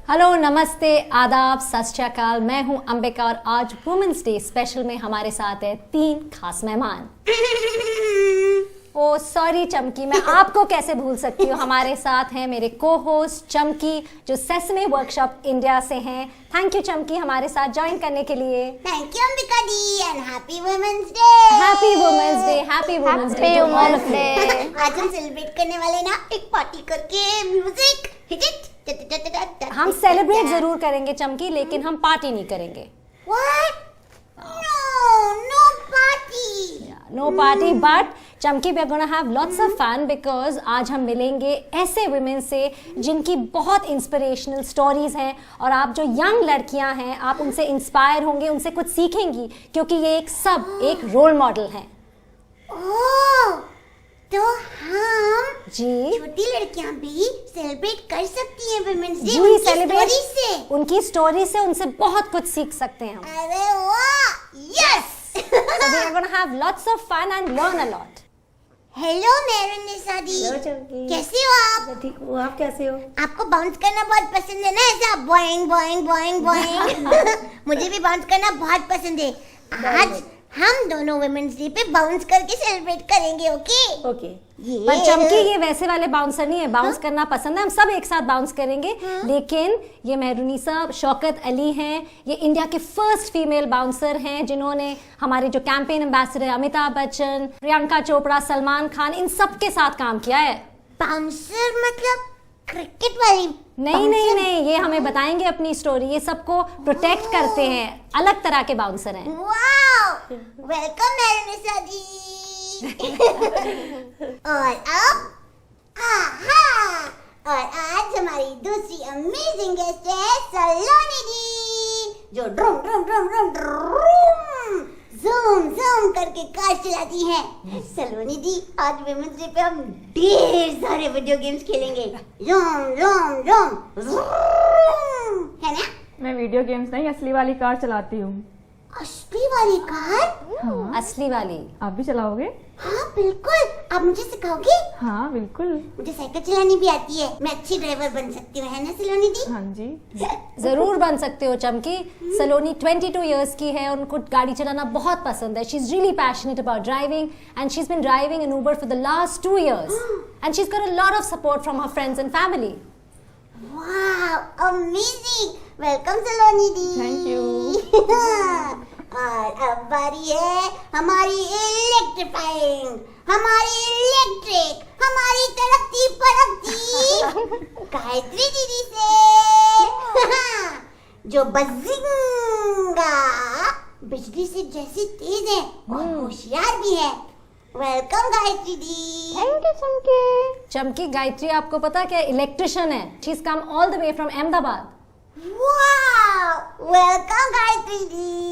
Hello, नमस्ते, आदाब, सत श्री अकाल। मैं हूं अंबिका और आज वुमेन्स डे स्पेशल में हमारे साथ है 3 खास मेहमान। ओ सॉरी चमकी, मैं आपको कैसे भूल सकती हूँ। हमारे साथ हैं मेरे को होस्ट चमकी जो सेसमे वर्कशॉप इंडिया से हैं। थैंक यू चमकी हमारे साथ ज्वाइन करने के लिए। Thank you Ambika di and happy women's day. Happy women's day, happy women's day to all of you. आज हम सेलिब्रेट करने वाले ना एक पार्टी करके म्यूजिक हिट इट। हम सेलिब्रेट जरूर करेंगे चमकी, लेकिन हम पार्टी नहीं करेंगे। What? No party. No party but Chamki we are gonna have lots of fun because आज हम मिलेंगे ऐसे वुमेन से जिनकी बहुत इंस्पिरेशनल स्टोरीज हैं और आप जो यंग लड़कियां हैं आप उनसे इंस्पायर होंगे, उनसे कुछ सीखेंगी क्योंकि ये एक रोल मॉडल हैं। ओह, तो हम जी छोटी लड़कियां भी सेलिब्रेट कर सकती हैं वुमेन्स डे जी, उनकी सेलिब्रेट स्टोरी से। उनकी स्टोरी से उनसे बहुत कुछ सीख सकते हैं हम। अरे वाह, yes. So we are going to have lots of fun and learn a lot. Hello Mehrunnisa दी, हेलो चमकी, कैसी हो आप? मैं ठीक हूँ। आप कैसे हो? आपको बाउंस करना बहुत पसंद है ना, ऐसा बॉइंग बॉइंग बॉइंग बॉइंग। मुझे भी बाउंस करना बहुत पसंद है। आज हम दोनों वुमेन्स डे पे बाउंस करके सेलिब्रेट करेंगे, ओके? ओके। पर चमकी ये वैसे वाले बाउंसर नहीं है। बाउंस करना पसंद है, हम सब एक साथ बाउंस करेंगे। लेकिन ये मेहरुनिसा शौकत अली हैं, ये इंडिया के फर्स्ट फीमेल बाउंसर हैं जिन्होंने हमारे जो कैंपेन एम्बेसडर अमिताभ बच्चन, प्रियंका चोपड़ा, सलमान खान, इन सब के साथ काम किया है। बाउंसर मतलब क्रिकेट वाली? नहीं, ये हमें बताएंगे अपनी स्टोरी। ये सबको प्रोटेक्ट करते हैं, अलग तरह के बाउंसर हैं। वाओ, वेलकम मेरुनिसा दी। और अब और आज हमारी दूसरी अमेजिंग गेस्ट है सलोनी दी, जो ड्रूम ड्रूम ड्रूम ड्रूम ड्रूम ज़ूम ज़ूम करके कार चलाती हैं। सलोनी दी, आज वुमेन्स डे पे हम ढेर सारे वीडियो गेम्स खेलेंगे। ज़ूम ज़ूम ज़ूम है ना? मैं वीडियो गेम्स नहीं, असली वाली कार चलाती हूँ। असली वाली कार? हाँ। असली वाली। आप भी चलाओगे? हाँ बिल्कुल, आप मुझे सिखाओगे? हाँ बिल्कुल। मुझे साइकिल चलानी भी आती है, मैं अच्छी ड्राइवर बन सकती हूँ, है ना सलोनी दी? हाँ जी। जरूर बन सकते हो चमकी। सलोनी 22 इयर्स की है, उनको गाड़ी चलाना बहुत पसंद है। She is really passionate about driving and she is been driving in Uber for the last 2 years and she is got a lot of support from her friends and family. Wow, amazing, welcome Saloni di. Thank you. और अब बारी है हमारी electrifying, हमारी electric, हमारी तड़कती फड़कती गायत्री दीदी से, जो बजिंगा बिजली से जैसी तेज है और होशियार भी है। Welcome Gayatri the. Thank you चमकी। चमकी, गायत्री आपको पता क्या इलेक्ट्रिशियन है। She is come all the way from Ahmedabad. Wow, welcome Gayatri the.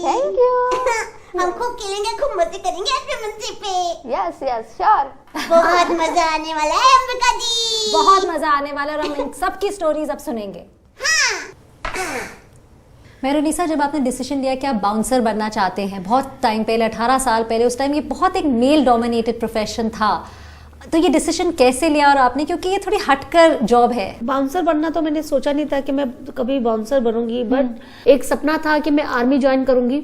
Thank you. हम खूब खेलेंगे, खूब मजे करेंगे अपने मंचे पे। Yes sure. बहुत मजा आने वाला है अंबिका दी। बहुत मजा आने वाला है और हम इन सब की स्टोरीज अब सुनेंगे। मेरुनिसा, जब आपने डिसीजन लिया कि आप बाउंसर बनना चाहते हैं बहुत टाइम पहले, 18 साल पहले, उस टाइम ये बहुत एक मेल डोमिनेटेड प्रोफेशन था, तो ये डिसीजन कैसे लिया और आपने, क्योंकि ये थोड़ी हटकर जॉब है। बाउंसर बनना तो मैंने सोचा नहीं था कि मैं कभी बाउंसर बनूंगी, बट एक सपना था कि मैं आर्मी ज्वाइन करूंगी।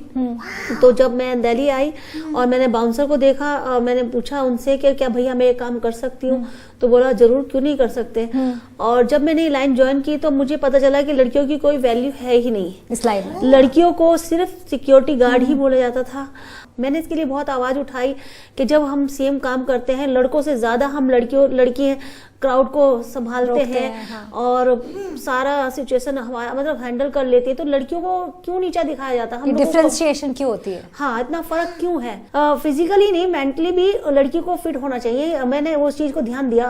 तो जब मैं दिल्ली आई और मैंने बाउंसर को देखा और मैंने पूछा उनसे कि क्या भैया मैं ये काम कर सकती हूँ, तो बोला जरूर, क्यों नहीं कर सकते। और जब मैंने ये लाइन ज्वाइन की तो मुझे पता चला कि लड़कियों की कोई वैल्यू है ही नहीं इस लाइन में। लड़कियों को सिर्फ सिक्योरिटी गार्ड ही बोला जाता था। मैंने इसके लिए बहुत आवाज उठाई कि जब हम सेम काम करते हैं, लड़कों से ज्यादा हम लड़की क्राउड को संभालते हैं हाँ। और सारा सिचुएशन हमारा मतलब हैंडल कर लेते हैं, तो लड़कियों को क्यों नीचा दिखाया जाता है? डिफरेंशिएशन क्यों होती है? हाँ, इतना फर्क क्यों है? फिजिकली नहीं, मेंटली भी लड़की को फिट होना चाहिए। मैंने उस चीज को ध्यान दिया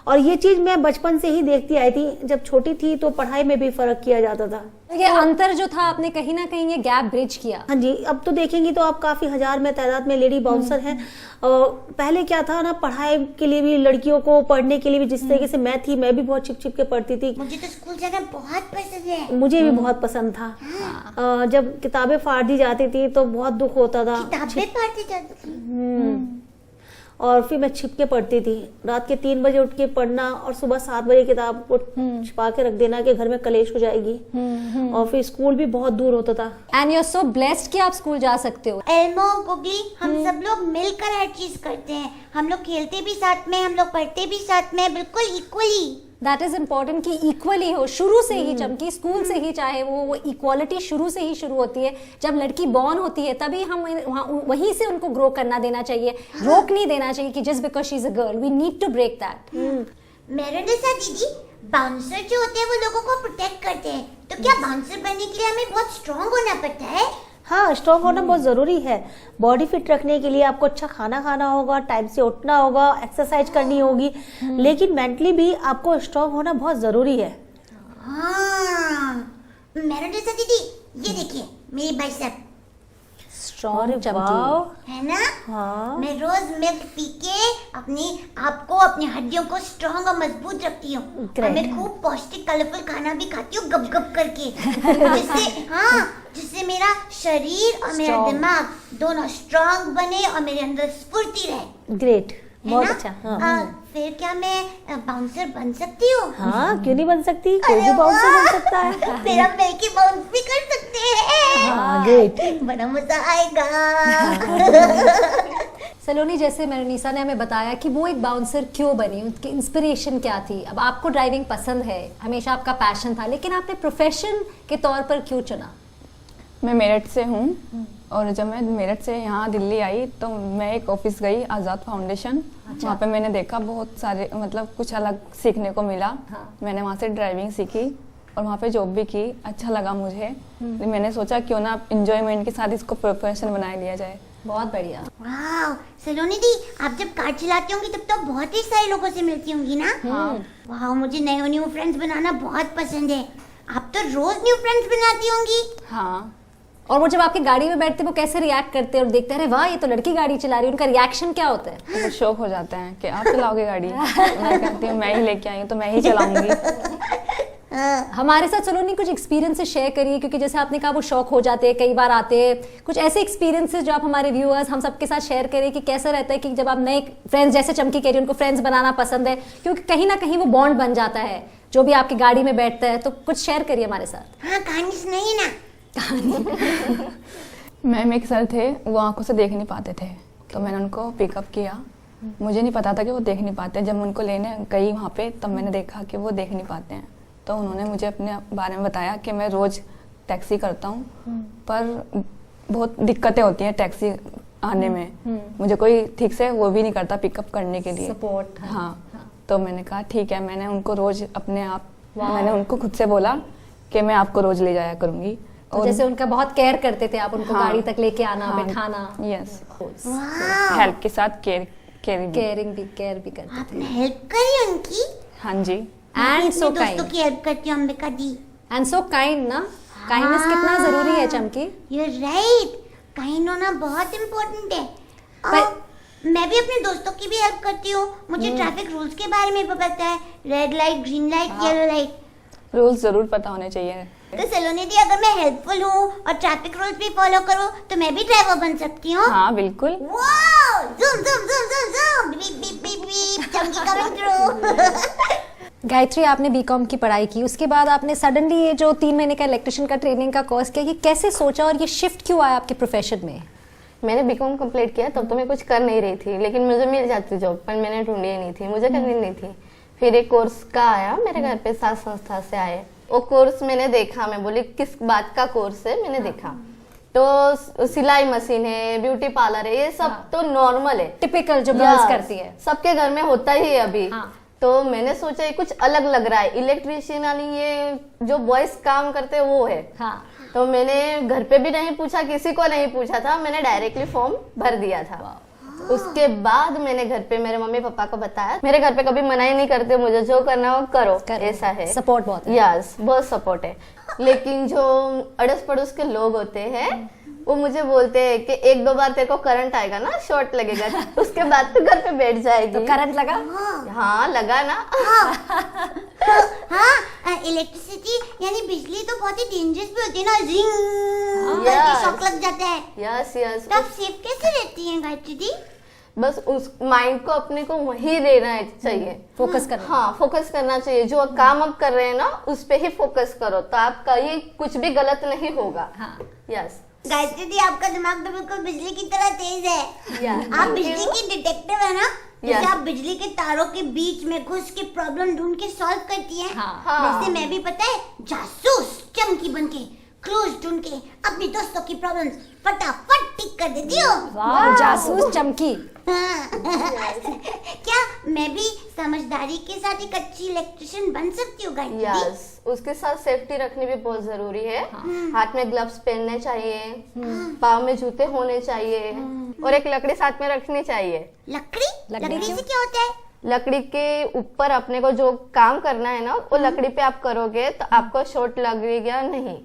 और ये चीज मैं बचपन से ही देखती आई थी। जब छोटी थी तो पढ़ाई में भी फर्क किया जाता था। ये अंतर जो था आपने कहीं ना कहीं ये गैप ब्रिज किया। हाँ जी, अब तो देखेंगी तो आप काफी हजार में तादाद में लेडी बाउंसर हैं। पहले क्या था ना, पढ़ाई के लिए भी लड़कियों को पढ़ने के लिए भी, जिस तरीके से मैं थी, मैं भी बहुत छिप के पढ़ती थी। मुझे तो स्कूल जाना बहुत पसंद है। मुझे भी बहुत पसंद था। जब किताबें फाड़ दी जाती थी तो बहुत दुख होता था। किताबें पढ़ती जाती थी। और फिर मैं छिप के पढ़ती थी। रात के 3 बजे उठ के पढ़ना और सुबह 7 बजे किताब को छिपा के रख देना कि घर में कलेश हो जाएगी। और फिर स्कूल भी बहुत दूर होता था। And you are so blessed कि आप स्कूल जा सकते हो। एल्मो, गुगली, हम सब लोग मिलकर हर चीज करते हैं। हम लोग खेलते भी साथ में, हम लोग पढ़ते भी साथ में, बिल्कुल इक्वली। दैट इज इम्पोर्टेंट कि इक्वली हो शुरू से ही। चमकी स्कूल से ही चाहे वो इक्वालिटी शुरू से ही शुरू होती है। जब लड़की बॉर्न होती है तभी हम वहीं से उनको ग्रो करना देना चाहिए। रोक नहीं देना चाहिए कि just because she is a girl we need to break that. Mehrunnisa दीदी, बाउंसर जो होते हैं वो लोगों को प्रोटेक्ट करते हैं, तो क्या बाउंसर बनने के लिए हमें बहुत स्ट्रांग होना पड़ता है? हाँ, स्ट्रॉन्ग होना बहुत जरूरी है। बॉडी फिट रखने के लिए आपको अच्छा खाना खाना होगा, टाइम से उठना होगा, एक्सरसाइज करनी होगी, लेकिन मेंटली भी आपको स्ट्रॉन्ग होना बहुत जरूरी है। हाँ, मेरेडिसा दीदी, ये देखिए मेरी बाइसेप स्ट्रॉन्ग वाह, चमकी है ना? हाँ। मैं रोज मिल्क पी के अपनी आपको अपनी हड्डियों को स्ट्रांग और मजबूत रखती हूँ। और Great. मैं खूब पौष्टिक कलरफुल खाना भी खाती हूँ गप गप करके, जिससे मेरा शरीर और मेरा Strong. दिमाग दोनों स्ट्रांग बने और मेरे अंदर स्फूर्ति रहे। ग्रेट, है बहुत ना? अच्छा। हाँ। फिर क्या मैं बाउंसर बन सकती हूँ? हाँ, क्यों नहीं बन सकती, कोई भी अरे बाउंसर वाह! बन सकता है। फिर हम मिलके बाउंस भी कर सकते हैं। हाँ, ग्रेट। बड़ा मजा आएगा। सलोनी, जैसे मेरेनिसा ने हमें बताया कि वो एक बाउंसर क्यों बनी, उनकी इंस्पिरेशन क्या थी। अब आपको ड्राइविंग पसंद है, हमेशा आपका पैशन था, लेकिन आपने प्रोफेशन के तौर पर क्यों चुना? मैं मेरठ से हूँ और जब मैं मेरठ से यहाँ दिल्ली आई तो मैं एक ऑफिस गई, आज़ाद फाउंडेशन। वहाँ पे मैंने देखा बहुत सारे मतलब कुछ अलग सीखने को मिला। मैंने वहाँ से ड्राइविंग सीखी और वहाँ पे जॉब भी की, अच्छा लगा मुझे। मैंने सोचा क्यों ना इंजॉयमेंट के साथ इसको प्रोफेशन बना लिया जाए। बहुत बढ़िया। वाह, सलोनी दी, आप जब कार चलाती होंगी तब तो बहुत ही सारे लोगों से मिलती होंगी ना? वाह, मुझे नए न्यू फ्रेंड्स बनाना बहुत पसंद है। आप तो रोज न्यू फ्रेंड्स बनाती होंगी। हाँ, और वो जब आपकी गाड़ी में बैठते वो कैसे रिएक्ट करते हैं और देखते हैं अरे वाह ये तो लड़की गाड़ी चला रही है, उनका रिएक्शन क्या होता है? तो वो शौक हो जाते हैं कि आप चलाओगे गाड़ी। मैं कहती हूँ मैं ही लेके आई हूँ तो मैं ही चलाऊंगी। हमारे साथ सलोनी कुछ एक्सपीरियंसेस शेयर करिए, क्योंकि जैसे आपने कहा वो शौक हो जाते हैं, कई बार आते हैं। कुछ ऐसे एक्सपीरियंसेस जो आप हमारे व्यूअर्स हम सबके साथ शेयर करें कि कैसा रहता है कि जब आप नए फ्रेंड्स, जैसे चमकी कह रही है उनको फ्रेंड्स बनाना पसंद है, क्योंकि कहीं ना कहीं वो बॉन्ड बन जाता है जो भी आपकी गाड़ी में बैठता है। तो कुछ शेयर करिए हमारे साथ। हाँ, कहानी सुनाइए ना। मैम एक सर थे, वो आंखों से देख नहीं पाते थे, तो मैंने उनको पिकअप किया। मुझे नहीं पता था कि वो देख नहीं पाते। जब मैं उनको लेने गई वहाँ पे तब मैंने देखा कि वो देख नहीं पाते हैं। तो उन्होंने मुझे अपने बारे में बताया कि मैं रोज़ टैक्सी करता हूँ, पर बहुत दिक्कतें होती हैं टैक्सी आने में। मुझे कोई ठीक से वो भी नहीं करता पिकअप करने के लिए, सपोर्ट। हाँ। तो मैंने कहा ठीक है, मैंने उनको रोज़ अपने आप, मैंने उनको खुद से बोला कि मैं आपको रोज़ ले जाया करूँगी। तो जैसे उनका बहुत केयर करते थे आप, उनको गाड़ी तक लेके आना, बिठाना। यस, वाह, हेल्प के साथ केयर केयर भी करते थे। आपने हेल्प करी उनकी? हाँ जी। एंड सो दोस्तों काइंड, की हेल्प करती हूँ Ambika di. And so kind ना, काइंडनेस कितना जरूरी है चमकी। यू राइट, काइंड होना बहुत इम्पोर्टेंट है। और मैं भी अपने दोस्तों की भी हेल्प करती हूँ। मुझे ट्रैफिक रूल्स के बारे में भी पता है, red light, green light, yellow light. Rules जरूर पता होने चाहिए। तो सलोनी दी, अगर मैं हेल्पफुल हूँ और ट्रैफिक रूल्स भी फॉलो करूँ तो मैं भी ड्राइवर बन सकती हूँ। हाँ बिल्कुल। Wow, zoom zoom zoom zoom zoom, beep beep beep beep, चमकी कमिंग थ्रू। गायत्री, आपने बीकॉम की पढ़ाई की, उसके बाद आपने सडनली ये जो 3 महीने का इलेक्ट्रिशियन का ट्रेनिंग का कोर्स किया, ये कैसे सोचा और ये शिफ्ट क्यों आया आपके प्रोफेशन में? मैंने बीकॉम कंप्लीट किया तब तो मैं कुछ कर नहीं रही थी, लेकिन मुझे मिल जाती जॉब, पर मैंने ढूंढी ही नहीं थी, मुझे करनी नहीं थी। फिर एक कोर्स का आया मेरे घर पे, साथ संस्था से आए। वो कोर्स मैंने देखा, मैं बोली किस बात का कोर्स है, मैंने देखा तो सिलाई मशीन है, ब्यूटी पार्लर है, ये सब तो नॉर्मल है, टिपिकल जो गर्ल्स करती है, सबके घर में होता ही है अभी। हाँ। तो मैंने सोचा ये कुछ अलग लग रहा है, इलेक्ट्रिशियन वाली ये जो बॉयज काम करते हैं वो है। हाँ। तो मैंने घर पे भी नहीं पूछा, किसी को नहीं पूछा था, मैंने डायरेक्टली फॉर्म भर दिया था। उसके बाद मैंने घर पे मेरे मम्मी पापा को बताया। मेरे घर पे कभी मना ही नहीं करते, मुझे जो करना हो करो, ऐसा है, सपोर्ट बहुत है। यस, बहुत सपोर्ट है। लेकिन जो अड़ोस पड़ोस के लोग होते हैं वो मुझे बोलते हैं कि 1-2 बार तेरे को करंट आएगा ना, शॉर्ट लगेगा, उसके बाद तो घर पे बैठ जाएगी। तो करंट लगा? हाँ लगा ना। हाँ, इलेक्ट्रिसिटी यानी बिजली तो बहुत ही डेंजरस भी होती है ना, जिंग करके शॉक लग जाता है। Yes yes. तो आप सेफ कैसे रहती हैं गायत्री दी? बस उस माइंड को अपने को वही देना चाहिए, फोकस करना। हाँ, फोकस करना चाहिए। जो काम आप कर रहे हैं ना उस पे ही फोकस करो, तो आपका ये कुछ भी गलत नहीं होगा। हाँ। यस। गायत्री दी, आपका दिमाग तो बिल्कुल बिजली की तरह तेज है। आप बिजली की डिटेक्टिव है ना, जैसे आप बिजली के तारों के बीच में घुस के प्रॉब्लम ढूंढ के सॉल्व करती हैं, वैसे मैं भी पता है जासूस चमकी बन के क्लूज ढूंढ के अपनी दोस्तों की प्रॉब्लम्स फटाफट ठीक कर देती हूँ। वाह, जासूस चमकी। क्या मैं भी समझदारी के साथ एक अच्छी इलेक्ट्रिशियन बन सकती हूँ गायत्री? यस, उसके साथ सेफ्टी रखनी भी बहुत जरूरी है। हाथ में ग्लव्स पहनने चाहिए, पाँव में जूते होने चाहिए, और एक लकड़ी साथ में रखनी चाहिए। लकड़ी से क्या होता है? लकड़ी के ऊपर अपने को जो काम करना है ना, वो लकड़ी पे आप करोगे तो आपको शॉर्ट लगेगा नहीं,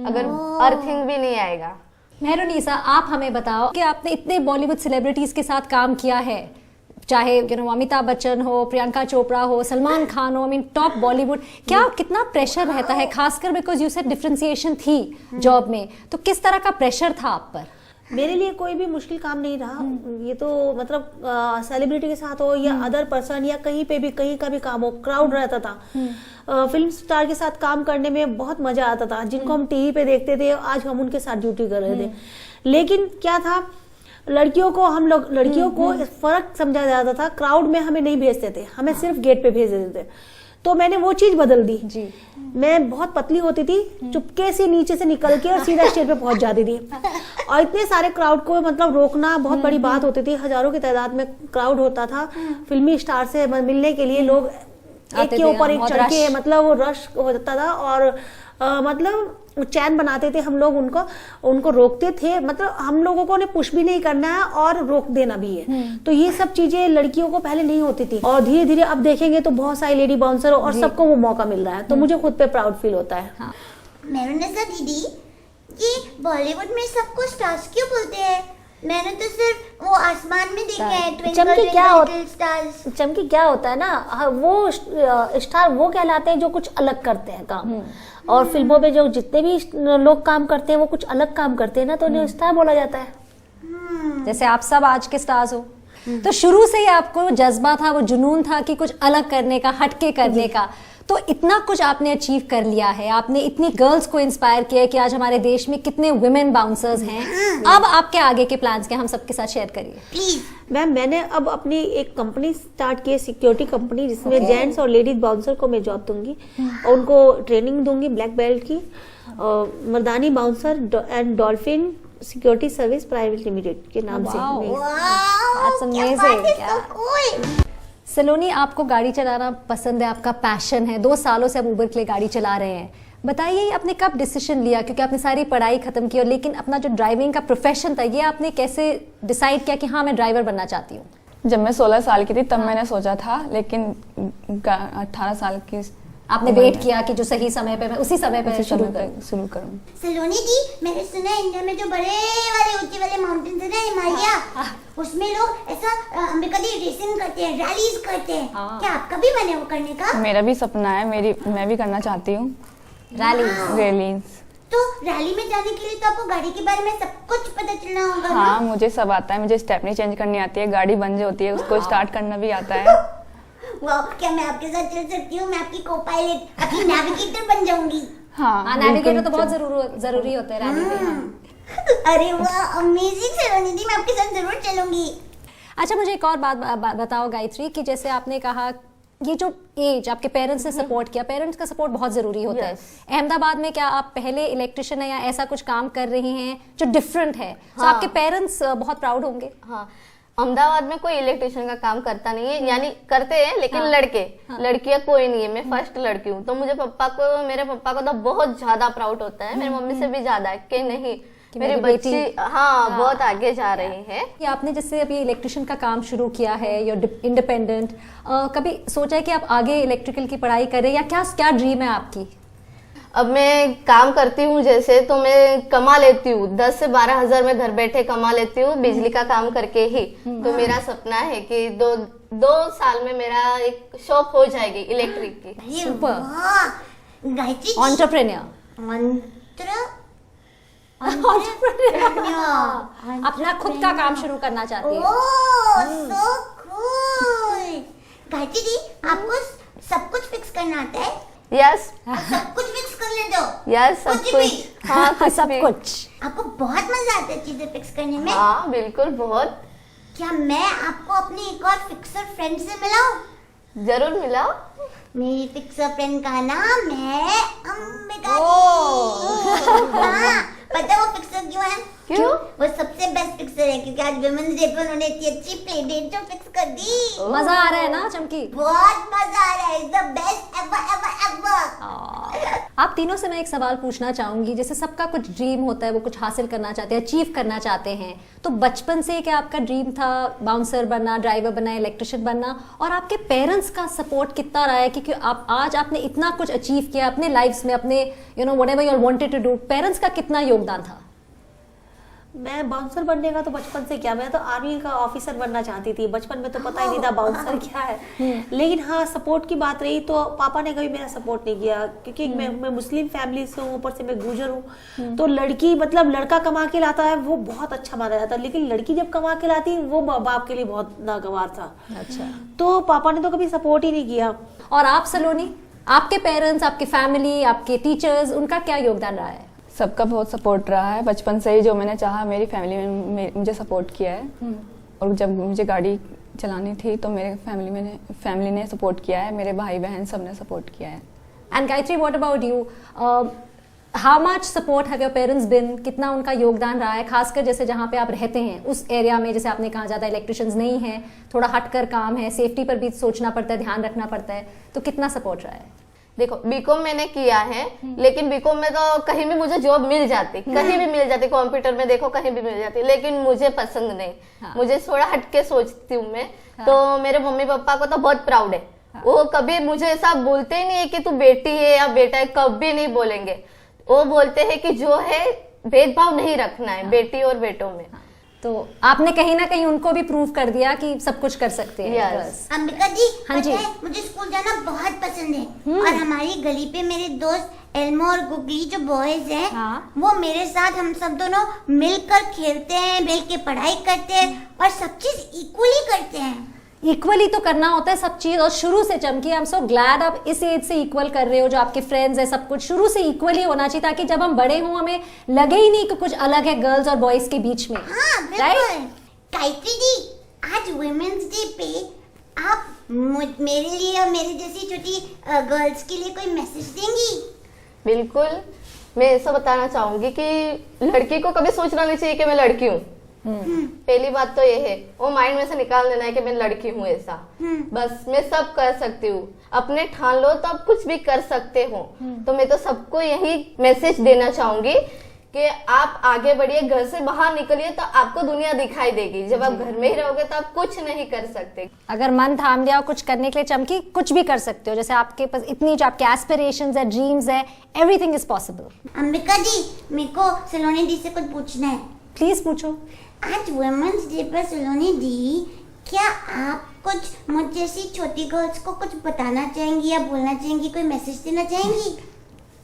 अगर अर्थिंग भी नहीं आएगा। मेहरुनिसा, आप हमें बताओ कि आपने इतने बॉलीवुड सेलिब्रिटीज के साथ काम किया है, चाहे अमिताभ बच्चन हो, प्रियंका चोपड़ा हो, सलमान खान हो, टॉप बॉलीवुड, क्या कितना प्रेशर रहता है, खासकर बिकॉज यू सेड डिफरेंशिएशन थी जॉब में, तो किस तरह का प्रेशर था आप पर? मेरे लिए कोई भी मुश्किल काम नहीं रहा। ये तो मतलब सेलिब्रिटी के साथ हो या अदर पर्सन या कहीं पे भी कहीं का भी काम हो, क्राउड रहता था। फिल्म स्टार के साथ काम करने में बहुत मजा आता था, जिनको हम टीवी पे देखते थे, आज हम उनके साथ ड्यूटी कर रहे थे। लेकिन क्या था, लड़कियों को फर्क समझा जाता था, क्राउड में हमें नहीं भेजते थे, हमें सिर्फ गेट पे भेज देते थे। तो मैंने वो चीज बदल दी जी। मैं बहुत पतली होती थी, चुपके से नीचे से निकल के और सीधा स्टेज पे पहुंच जाती थी, और इतने सारे क्राउड को मतलब रोकना बहुत बड़ी बात होती थी। हजारों की तादाद में क्राउड होता था, फिल्मी स्टार से मिलने के लिए लोग एक के ऊपर एक चढ़ के, मतलब वो रश हो जाता था, और मतलब चैन बनाते थे हम लोग, उनको रोकते थे। मतलब हम लोगों को ने पुश भी नहीं करना है और रोक देना भी है। तो ये सब चीजें लड़कियों को पहले नहीं होती थी, और धीरे धीरे अब देखेंगे तो बहुत सारी लेडी बाउंसर और सबको वो मौका मिल रहा है, तो मुझे खुद पे प्राउड फील होता है। हाँ। मेहरुनिसा दीदी, ये बॉलीवुड में सबको स्टार्स क्यों बोलते हैं? मैंने तो सिर्फ वो आसमान में देखा है, चमकी स्टार्स। चमकी क्या होता है ना, वो स्टार वो कहलाते हैं जो कुछ अलग करते हैं काम, और फिल्मों में जो जितने भी लोग काम करते हैं वो कुछ अलग काम करते हैं ना, तो उन्हें स्टार बोला जाता है। जैसे आप सब आज के स्टार्स हो, तो शुरू से ही आपको जज्बा था, वो जुनून था कि कुछ अलग करने का, हटके करने का, तो इतना कुछ आपने अचीव कर लिया है, आपने इतनी गर्ल्स को इंस्पायर किया है कि आज हमारे देश में कितने वुमेन बाउंसर्स हैं। अब आपके आगे के प्लान्स क्या, हम सबके साथ शेयर करिए प्लीज। मैम, मैंने अब अपनी एक कंपनी स्टार्ट की है, सिक्योरिटी कंपनी, जिसमें जेंट्स और लेडीज बाउंसर को मैं जॉब दूंगी और उनको ट्रेनिंग दूंगी ब्लैक बेल्ट की। Mardani bouncer and dolphin security service private limited के नाम से। That's amazing। सलोनी, आपको गाड़ी चलाना पसंद है, आपका पैशन है, 2 सालों से आप उबर के लिए गाड़ी चला रहे हैं, बताइए आपने कब डिसीजन लिया, क्योंकि आपने सारी पढ़ाई खत्म की, और लेकिन अपना जो ड्राइविंग का प्रोफेशन था, ये आपने कैसे डिसाइड किया कि हाँ मैं ड्राइवर बनना चाहती हूँ? जब मैं 16 साल की थी तब मैंने सोचा था, लेकिन 18 साल की आपने वेट किया कि जो सही समय पे मैं उसी समय पे शुरू करूं। सलोनी जी, मैंने सुना है इंडिया में जो बड़े वाले ऊंचे वाले माउंटेन्स है ना, हिमालय, उसमें लोग ऐसा अमेरिका दी रेसिंग करते हैं, रैलीज करते हैं। क्या आपका भी मन है वो करने का? मेरा भी सपना है, मैं भी करना चाहती हूँ रैलीज। तो रैली में जाने के लिए तो आपको गाड़ी के बारे में सब कुछ पता चलना होगा ना? हाँ, मुझे सब आता है, मुझे स्टेपनी चेंज करनी आती है, गाड़ी बंद होती है उसको स्टार्ट करना भी आता है। वाह, क्या मैं आपके साथ चल सकती हूँ? मैं आपकी को-पायलट, आपकी नेविगेटर बन जाऊंगी। हाँ, नेविगेटर तो बहुत जरूरी होते हैं रैली में। अरे वाह, अमेजिंग सलोनी जी, मैं आपके साथ जरूर चलूंगी। अच्छा, मुझे एक और बात बताओ गायत्री, कि जैसे आपने कहा ये जो एज आपके पेरेंट्स ने सपोर्ट किया, पेरेंट्स का सपोर्ट बहुत जरूरी होता है। अहमदाबाद में क्या आप पहले इलेक्ट्रिशियन है या ऐसा कुछ काम कर रही हैं जो डिफरेंट है, तो आपके पेरेंट्स बहुत प्राउड होंगे? हाँ, अहमदाबाद में कोई इलेक्ट्रिशियन का काम करता नहीं है, यानी करते हैं लेकिन लड़कियां कोई नहीं है। मैं फर्स्ट लड़की हूँ, तो मुझे मेरे पापा को तो बहुत ज्यादा प्राउड होता है, मेरी मम्मी से भी ज्यादा, कि नहीं मेरी बच्ची बहुत आगे जा रही है। कि आपने जैसे अभी इलेक्ट्रिशियन का काम शुरू किया है, यू इंडिपेंडेंट, कभी सोचा है कि आप आगे इलेक्ट्रिकल की पढ़ाई करें, या क्या ड्रीम है आपकी? अब मैं काम करती हूँ जैसे, तो मैं कमा लेती हूँ 10 से 12 हजार में घर बैठे कमा लेती हूँ बिजली का काम करके ही। तो मेरा सपना है कि दो साल में मेरा एक शॉप हो जाएगी इलेक्ट्रिक की। Super, Gayatri entrepreneur. अपना खुद का काम शुरू करना चाहती है। So cool. गायत्री दी, आपको सब कुछ फिक्स करना आता है? यस सब कुछ फिक्स कर लेते हो? यस सब कुछ कुछ। भी? हाँ कुछ सब भी। कुछ। आपको बहुत मजा आता है चीजें फिक्स करने में? हाँ बिल्कुल बहुत। क्या मैं आपको अपनी एक और फिक्सर फ्रेंड से मिलाऊं? जरूर मिलाओ। मेरी फिक्सर फ्रेंड का नाम है अंबिका दी। हाँ, पता है वो फिक्सर क्यों है? क्यों? वो सबसे बेस्ट फिक्सर है क्योंकि आज वुमेन्स डे पे उन्होंने इतनी अच्छी प्ले डेट जो फिक्स कर दी। मजा आ रहा है ना चमकी? बहुत मजा आ रहा है। The best ever ever ever. आप तीनों से मैं एक सवाल पूछना चाहूंगी। जैसे सबका कुछ ड्रीम होता है, वो कुछ हासिल करना चाहते हैं, अचीव करना चाहते हैं, तो बचपन से क्या आपका ड्रीम था बाउंसर बनना, ड्राइवर बनना, इलेक्ट्रिशियन बनना? और आपके पेरेंट्स का सपोर्ट कितना रहा है? क्योंकि आप आज आपने इतना कुछ अचीव किया अपने लाइफ्स में, अपने whatever you wanted to do, parents का कितना योगदान था? मैं बाउंसर बनने का तो बचपन से क्या, मैं तो आर्मी का ऑफिसर बनना चाहती थी। बचपन में तो पता ही नहीं था बाउंसर क्या है। लेकिन हाँ, सपोर्ट की बात रही तो पापा ने कभी मेरा सपोर्ट नहीं किया क्योंकि मैं मुस्लिम फैमिली से हूँ, ऊपर से मैं गुजर हूँ। तो लड़की मतलब लड़का कमा के लाता है वो बहुत अच्छा माना जाता है, लेकिन लड़की जब कमा के लाती वो बाप के लिए बहुत नागवार था। अच्छा। तो पापा ने तो कभी सपोर्ट ही नहीं किया। और आप सलोनी, आपके पेरेंट्स, आपकी फैमिली, आपके टीचर्स, उनका क्या योगदान रहा है? सबका बहुत सपोर्ट रहा है। बचपन से ही जो मैंने चाहा मेरी फैमिली में मुझे सपोर्ट किया है। और जब मुझे गाड़ी चलानी थी तो मेरे फैमिली ने सपोर्ट किया है, मेरे भाई बहन सब ने सपोर्ट किया है। And Gayatri, what about you? How much support have your parents been? कितना उनका योगदान रहा है, खासकर जैसे जहाँ पे आप रहते हैं उस एरिया में? जैसे आपने कहा ज़्यादा इलेक्ट्रिशियंस नहीं है, थोड़ा हटकर काम है, सेफ्टी पर भी सोचना पड़ता है, ध्यान रखना पड़ता है, तो कितना सपोर्ट रहा है? देखो बीकॉम मैंने किया है, लेकिन बीकॉम में तो कहीं भी मुझे जॉब मिल जाती, कहीं भी मिल जाती, कंप्यूटर में देखो कहीं भी मिल जाती, लेकिन मुझे पसंद नहीं। मुझे थोड़ा हटके सोचती हूँ मैं। तो मेरे मम्मी पापा को तो बहुत प्राउड है। वो कभी मुझे ऐसा बोलते ही नहीं है कि तू बेटी है या बेटा है, कभी नहीं बोलेंगे। वो बोलते हैं कि जो है भेदभाव नहीं रखना है बेटी और बेटों में। तो आपने कहीं ना कहीं उनको भी प्रूव कर दिया कि सब कुछ कर सकते हैं। Yes. बस। अंबिका जी, हाँ जी। पता है, मुझे स्कूल जाना बहुत पसंद है। और हमारी गली पे मेरे दोस्त एल्मो और गुगली जो बॉयज हैं, हाँ। वो मेरे साथ हम सब दोनों मिलकर खेलते हैं, मिल के पढ़ाई करते हैं और सब चीज इक्वली करते हैं। इक्वली तो करना होता है सब चीज, और शुरू से चमकी। आई एम सो ग्लैड आप इस एज से इक्वल कर रहे हो। जो आपके फ्रेंड्स है, सब कुछ शुरू से इक्वली होना चाहिए, ताकि जब हम बड़े हों हमें लगे ही नहीं कि कुछ अलग है गर्ल्स और बॉयज के बीच में। हाँ बिल्कुल। गायत्री दी, आज वुमेन्स डे पे आप मेरे लिए और मेरे जैसी छोटी गर्ल्स के लिए कोई मैसेज देंगी? बिल्कुल, मैं ऐसा बताना चाहूंगी कि लड़की को कभी सोचना नहीं चाहिए कि मैं लड़की हूँ। पहली बात तो ये है, वो माइंड में से निकाल देना है कि मैं लड़की हूँ ऐसा। बस मैं सब कर सकती हूँ, अपने ठान लो तो आप कुछ भी कर सकते हो। तो मैं तो सबको यही मैसेज देना चाहूंगी कि आप आगे बढ़िए, घर से बाहर निकलिए तो आपको दुनिया दिखाई देगी। जब आप घर में ही रहोगे तो आप कुछ नहीं कर सकते। अगर मन थाम लिया कुछ करने के लिए चमकी, कुछ भी कर सकते हो। जैसे आपके पास इतनी जो आपके एस्पिरेशंस है, ड्रीम्स है, एवरीथिंग इज पॉसिबल। अंबिका जी, मेरे को सलोनी दी से कुछ पूछना है। प्लीज पूछो। आज वुमेन्स डे पर सलोनी दी, क्या आप कुछ मुझ जैसी छोटी गर्ल्स को कुछ बताना चाहेंगी या बोलना चाहेंगी, कोई मैसेज देना चाहेंगी?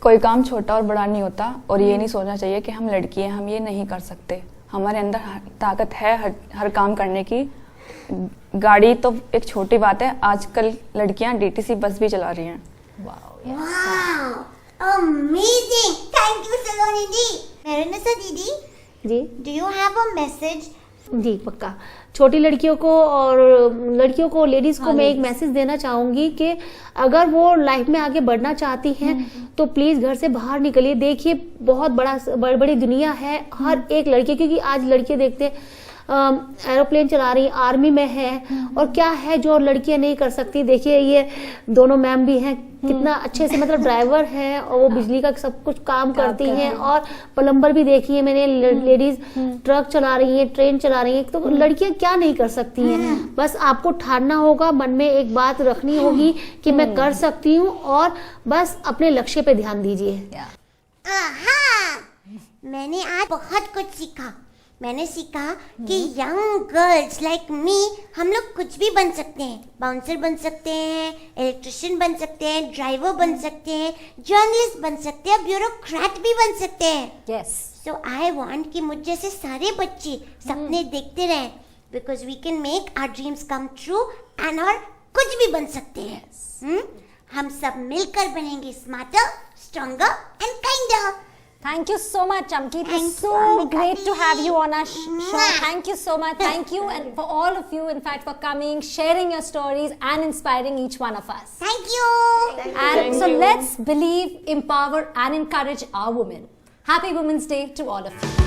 कोई काम छोटा और बड़ा नहीं होता, और ये नहीं सोचना चाहिए कि हम लड़की हैं, हम ये नहीं कर सकते। हमारे अंदर ताकत है हर काम करने की। गाड़ी तो एक छोटी बात है, आजकल लड़कियां डीटीसी बस भी चला रही हैं। Wow, amazing, thank you Saloni दी। मेरनिसा दीदी ji do you have a message? जी पक्का। छोटी लड़कियों को और लड़कियों को, लेडीज को मैं एक मैसेज देना चाहूंगी कि अगर वो लाइफ में आगे बढ़ना चाहती हैं तो प्लीज घर से बाहर निकलिए। देखिए बहुत बड़ी दुनिया है हर एक लड़की, क्योंकि आज लड़कियां देखते हैं एरोप्लेन चला रही, आर्मी में है, और क्या है जो लड़कियां नहीं कर सकती। देखिए ये दोनों मैम भी हैं, कितना अच्छे से मतलब ड्राइवर है और वो बिजली का सब कुछ काम करती हैं, और प्लम्बर भी देखी है मैंने, लेडीज ट्रक चला रही है, ट्रेन चला रही है। तो लड़कियां क्या नहीं कर सकती हैं। बस आपको ठानना होगा, मन में एक बात रखनी होगी कि मैं कर सकती हूँ, और बस अपने लक्ष्य पे ध्यान दीजिए। आहा, मैंने आज बहुत कुछ सीखा। मैंने सीखा कि यंग गर्ल्स लाइक मी हम लोग कुछ भी बन सकते हैं. बाउंसर बन सकते हैं, इलेक्ट्रिशियन बन सकते हैं, ड्राइवर बन सकते हैं, जर्नलिस्ट बन सकते हैं, ब्यूरोक्रेट भी बन सकते हैं. यस सो आई वांट कि मुझ जैसे सारे बच्चे सपने देखते रहें, because we can make our dreams come true and और कुछ भी बन सकते हैं. हम सब मिलकर बनेंगे smarter, stronger and kinder. Thank you so much, Chamki. It was Thank so you, great to Amita. have you on our show. Mwah. Thank you so much. Thank you, and for all of you, in fact, for coming, sharing your stories, and inspiring each one of us. Thank you. And so let's believe, empower, and encourage our women. Happy Women's Day to all of you.